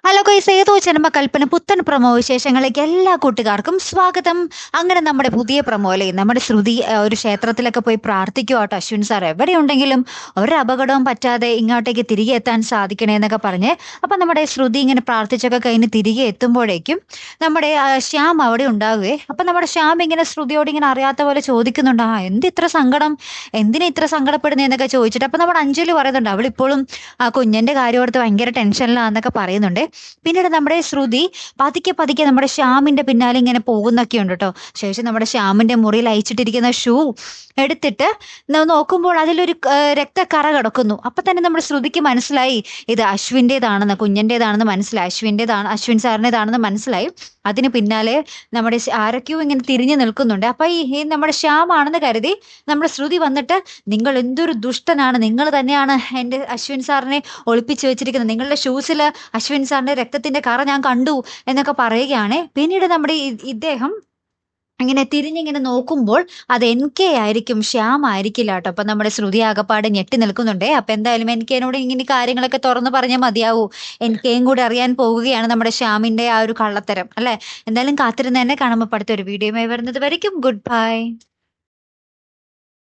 Hello guys, ഏതോ ജന്മകൽപ്പന പുത്തൻ promo വിശേഷങ്ങളിലേക്ക് എല്ലാ കൂട്ടുകാർക്കും സ്വാഗതം. അങ്ങനെ നമ്മുടെ പുതിയ പ്രമോയിലെ നമ്മുടെ ശ്രുതി ഒരു ക്ഷേത്രത്തിലൊക്കെ പോയി പ്രാർത്ഥിക്കുക കേട്ടോ. അശ്വിൻ സാർ എവിടെയുണ്ടെങ്കിലും ഒരു അപകടവും പറ്റാതെ ഇങ്ങോട്ടേക്ക് തിരികെ എത്താൻ സാധിക്കണേ എന്നൊക്കെ പറഞ്ഞ് അപ്പൊ നമ്മുടെ ശ്രുതി ഇങ്ങനെ പ്രാർത്ഥിച്ചൊക്കെ കഴിഞ്ഞ് തിരികെ എത്തുമ്പോഴേക്കും നമ്മുടെ ശ്യാം അവിടെ ഉണ്ടാവുകയെ. അപ്പൊ നമ്മുടെ ശ്യാം ഇങ്ങനെ ശ്രുതിയോട് ഇങ്ങനെ അറിയാത്ത പോലെ ചോദിക്കുന്നുണ്ട്, എന്ത് ഇത്ര സങ്കടം, എന്തിനാ ഇത്ര സങ്കടപ്പെടുന്നതെന്നൊക്കെ ചോദിച്ചിട്ട്. അപ്പൊ നമ്മുടെ അഞ്ജലി പറയുന്നുണ്ട്, അവളിപ്പോഴും ആ കുഞ്ഞിന്റെ കാര്യം ഓർത്ത് ഭയങ്കര ടെൻഷനിലാന്നൊക്കെ പറയുന്നുണ്ട്. പിന്നീട് നമ്മുടെ ശ്രുതി പതുക്കെ പതുക്കെ നമ്മുടെ ശ്യാമിന്റെ പിന്നാലെ ഇങ്ങനെ പോകുന്നൊക്കെ ഉണ്ട് കേട്ടോ. ശേഷം നമ്മുടെ ശ്യാമിന്റെ മുറിയിൽ അയച്ചിട്ടിരിക്കുന്ന ഷൂ എടുത്തിട്ട് നോക്കുമ്പോൾ അതിലൊരു രക്തക്കറ കിടക്കുന്നു. അപ്പൊ തന്നെ നമ്മുടെ ശ്രുതിക്ക് മനസ്സിലായി ഇത് അശ്വിൻ്റെതാണെന്ന്, കുഞ്ഞിൻ്റെതാണെന്ന് മനസ്സിലായി, അശ്വിൻ സാറിൻ്റെതാണെന്ന് മനസ്സിലായി. അതിന് പിന്നാലെ നമ്മുടെ ആരൊക്കെയോ ഇങ്ങനെ തിരിഞ്ഞു നിൽക്കുന്നുണ്ട്. അപ്പൊ ഈ നമ്മുടെ ശ്യാമാണെന്ന് കരുതി നമ്മുടെ ശ്രുതി വന്നിട്ട്, നിങ്ങൾ എന്തൊരു ദുഷ്ടനാണ്, നിങ്ങൾ തന്നെയാണ് എൻ്റെ അശ്വിൻ സാറിനെ ഒളിപ്പിച്ചു വെച്ചിരിക്കുന്നത്, നിങ്ങളുടെ ഷൂസിൽ അശ്വിൻ സാറിന്റെ രക്തത്തിന്റെ കറ ഞാൻ കണ്ടു എന്നൊക്കെ പറയുകയാണ്. പിന്നീട് നമ്മുടെ ഇദ്ദേഹം ഇങ്ങനെ തിരിഞ്ഞിങ്ങനെ നോക്കുമ്പോൾ അത് NK ആയിരിക്കും, ശ്യാം ആയിരിക്കില്ല കേട്ടോ. അപ്പൊ നമ്മുടെ ശ്രുതി ആകപ്പാടെ ഞെട്ടി നിൽക്കുന്നുണ്ടേ. അപ്പൊ എന്തായാലും NKനോട് ഇങ്ങനെ കാര്യങ്ങളൊക്കെ തുറന്നു പറഞ്ഞാൽ മതിയാവൂ. NKയും കൂടി അറിയാൻ പോവുകയാണ് നമ്മുടെ ശ്യാമിന്റെ ആ ഒരു കള്ളത്തരം അല്ലെ. എന്തായാലും കാത്തിരുന്ന് തന്നെ കാണുമ്പോൾ അടുത്തൊരു വീഡിയോ വരുന്നത് വരയ്ക്കും. Good bye.